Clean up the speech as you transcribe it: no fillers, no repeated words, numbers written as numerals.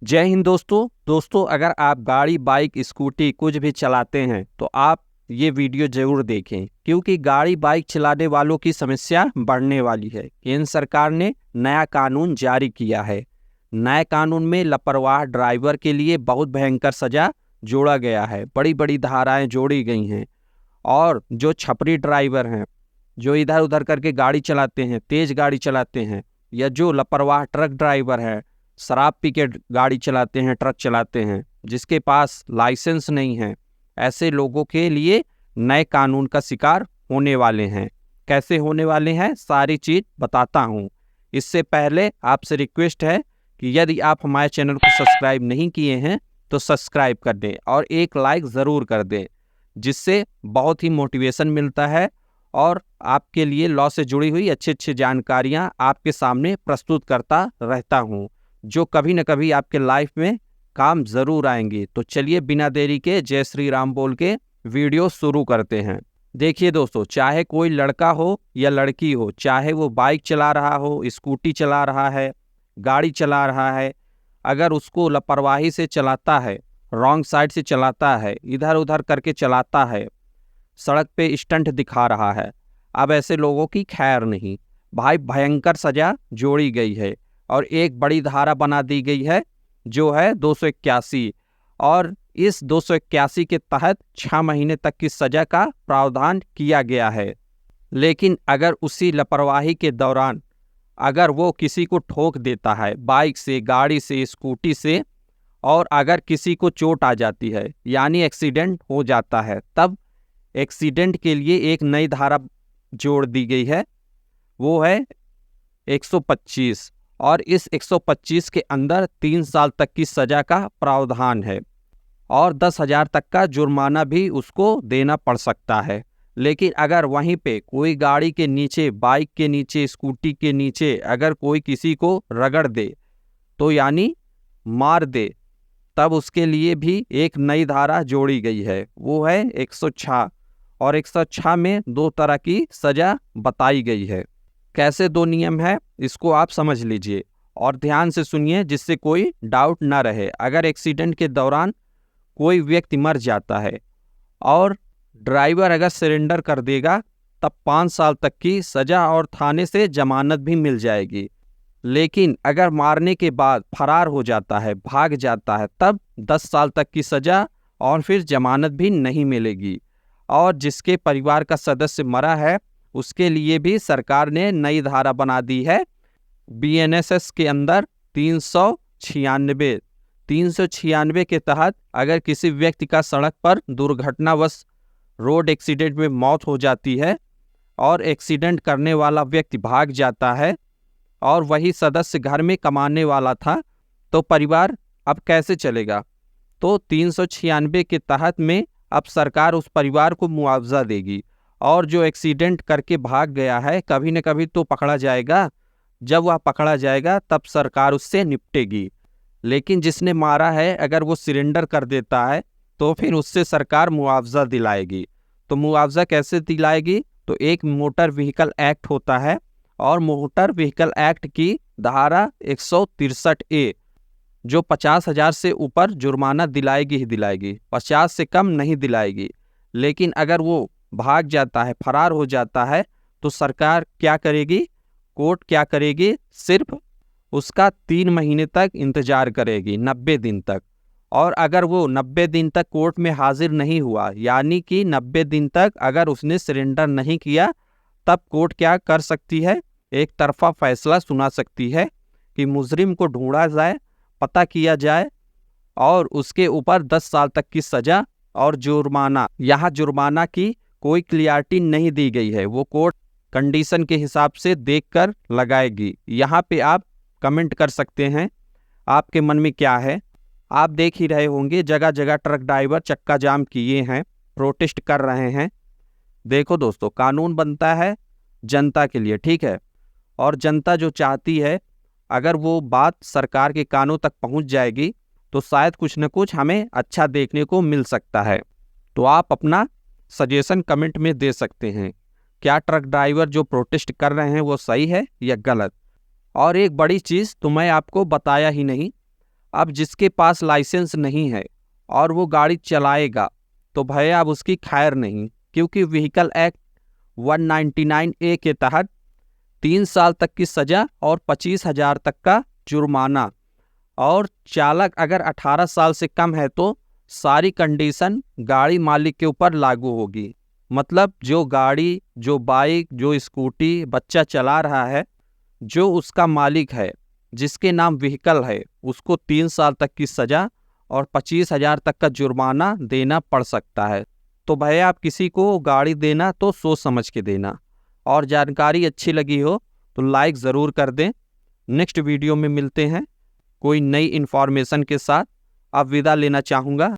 जय हिंद दोस्तों अगर आप गाड़ी बाइक स्कूटी कुछ भी चलाते हैं तो आप ये वीडियो जरूर देखें, क्योंकि गाड़ी बाइक चलाने वालों की समस्या बढ़ने वाली है। केंद्र सरकार ने नया कानून जारी किया है। नए कानून में लापरवाह ड्राइवर के लिए बहुत भयंकर सजा जोड़ा गया है। बड़ी बड़ी धाराएं जोड़ी गई हैं। और जो छपरी ड्राइवर हैं, जो इधर उधर करके गाड़ी चलाते हैं, तेज गाड़ी चलाते हैं, या जो लापरवाह ट्रक ड्राइवर है, शराब पी के गाड़ी चलाते हैं, ट्रक चलाते हैं, जिसके पास लाइसेंस नहीं है, ऐसे लोगों के लिए नए कानून का शिकार होने वाले हैं। कैसे होने वाले हैं सारी चीज बताता हूँ। इससे पहले आपसे रिक्वेस्ट है कि यदि आप हमारे चैनल को सब्सक्राइब नहीं किए हैं तो सब्सक्राइब कर दें और एक लाइक ज़रूर कर दें, जिससे बहुत ही मोटिवेशन मिलता है और आपके लिए लॉ से जुड़ी हुई अच्छी अच्छी जानकारियां आपके सामने प्रस्तुत करता रहता हूं, जो कभी न कभी आपके लाइफ में काम ज़रूर आएंगी। तो चलिए बिना देरी के जय श्री राम बोल के वीडियो शुरू करते हैं। देखिए दोस्तों, चाहे कोई लड़का हो या लड़की हो, चाहे वो बाइक चला रहा हो, स्कूटी चला रहा है, गाड़ी चला रहा है, अगर उसको लापरवाही से चलाता है, रॉन्ग साइड से चलाता है, इधर उधर करके चलाता है, सड़क पे स्टंट दिखा रहा है, अब ऐसे लोगों की खैर नहीं। भाई भयंकर सजा जोड़ी गई है और एक बड़ी धारा बना दी गई है जो है 281। और इस 281 के तहत 6 महीने तक की सजा का प्रावधान किया गया है। लेकिन अगर उसी लापरवाही के दौरान अगर वो किसी को ठोक देता है बाइक से, गाड़ी से, स्कूटी से, और अगर किसी को चोट आ जाती है यानी एक्सीडेंट हो जाता है, तब एक्सीडेंट के लिए एक नई धारा जोड़ दी गई है, वो है 125। और इस 125 के अंदर 3 साल तक की सजा का प्रावधान है और 10,000 तक का जुर्माना भी उसको देना पड़ सकता है। लेकिन अगर वहीं पे कोई गाड़ी के नीचे, बाइक के नीचे, स्कूटी के नीचे अगर कोई किसी को रगड़ दे, तो यानी मार दे, तब उसके लिए भी एक नई धारा जोड़ी गई है, वो है 106। और 106 में 2 तरह की सजा बताई गई है। कैसे 2 नियम है इसको आप समझ लीजिए और ध्यान से सुनिए, जिससे कोई डाउट ना रहे। अगर एक्सीडेंट के दौरान कोई व्यक्ति मर जाता है और ड्राइवर अगर सरेंडर कर देगा, तब 5 साल तक की सजा और थाने से जमानत भी मिल जाएगी। लेकिन अगर मारने के बाद फरार हो जाता है, भाग जाता है, तब 10 साल तक की सजा और फिर जमानत भी नहीं मिलेगी। और जिसके परिवार का सदस्य मरा है उसके लिए भी सरकार ने नई धारा बना दी है। बीएनएसएस के अंदर 396 के तहत अगर किसी व्यक्ति का सड़क पर दुर्घटनावश रोड एक्सीडेंट में मौत हो जाती है और एक्सीडेंट करने वाला व्यक्ति भाग जाता है और वही सदस्य घर में कमाने वाला था, तो परिवार अब कैसे चलेगा? तो 396 के तहत में अब सरकार उस परिवार को मुआवजा देगी। और जो एक्सीडेंट करके भाग गया है, कभी न कभी तो पकड़ा जाएगा। जब वह पकड़ा जाएगा तब सरकार उससे निपटेगी। लेकिन जिसने मारा है अगर वो सरेंडर कर देता है तो फिर उससे सरकार मुआवजा दिलाएगी। तो मुआवजा कैसे दिलाएगी? तो एक मोटर व्हीकल एक्ट होता है और मोटर व्हीकल एक्ट की धारा 163A, जो 50,000 से ऊपर जुर्माना दिलाएगी ही दिलाएगी, 50 से कम नहीं दिलाएगी। लेकिन अगर वो भाग जाता है, फरार हो जाता है, तो सरकार क्या करेगी, कोर्ट क्या करेगी, सिर्फ उसका 3 महीने तक इंतजार करेगी, 90 दिन तक। और अगर वो 90 दिन तक कोर्ट में हाजिर नहीं हुआ, यानी कि 90 दिन तक अगर उसने सरेंडर नहीं किया, तब कोर्ट क्या कर सकती है, एक तरफा फैसला सुना सकती है कि मुजरिम को ढूंढा जाए, पता किया जाए और उसके ऊपर 10 साल तक की सजा और जुर्माना। यहाँ जुर्माना की कोई क्लियरिटी नहीं दी गई है, वो कोर्ट कंडीशन के हिसाब से देखकर लगाएगी। यहाँ पे आप कमेंट कर सकते हैं आपके मन में क्या है। आप देख ही रहे होंगे जगह जगह ट्रक ड्राइवर चक्का जाम किए हैं, प्रोटेस्ट कर रहे हैं। देखो दोस्तों, कानून बनता है जनता के लिए, ठीक है, और जनता जो चाहती है अगर वो बात सरकार के कानों तक पहुंच जाएगी तो शायद कुछ न कुछ हमें अच्छा देखने को मिल सकता है। तो आप अपना सजेशन कमेंट में दे सकते हैं, क्या ट्रक ड्राइवर जो प्रोटेस्ट कर रहे हैं वो सही है या गलत। और एक बड़ी चीज़ तो मैं आपको बताया ही नहीं, अब जिसके पास लाइसेंस नहीं है और वो गाड़ी चलाएगा तो भैया अब उसकी खैर नहीं, क्योंकि व्हीकल एक्ट 199A के तहत 3 साल तक की सजा और 25,000 तक का जुर्माना, और चालक अगर 18 साल से कम है तो सारी कंडीशन गाड़ी मालिक के ऊपर लागू होगी। मतलब जो गाड़ी, जो बाइक, जो स्कूटी बच्चा चला रहा है, जो उसका मालिक है, जिसके नाम व्हीकल है, उसको 3 साल तक की सजा और 25,000 तक का जुर्माना देना पड़ सकता है। तो भैया आप किसी को गाड़ी देना तो सोच समझ के देना। और जानकारी अच्छी लगी हो तो लाइक ज़रूर कर दें। नेक्स्ट वीडियो में मिलते हैं कोई नई इन्फॉर्मेशन के साथ। अब विदा लेना चाहूँगा।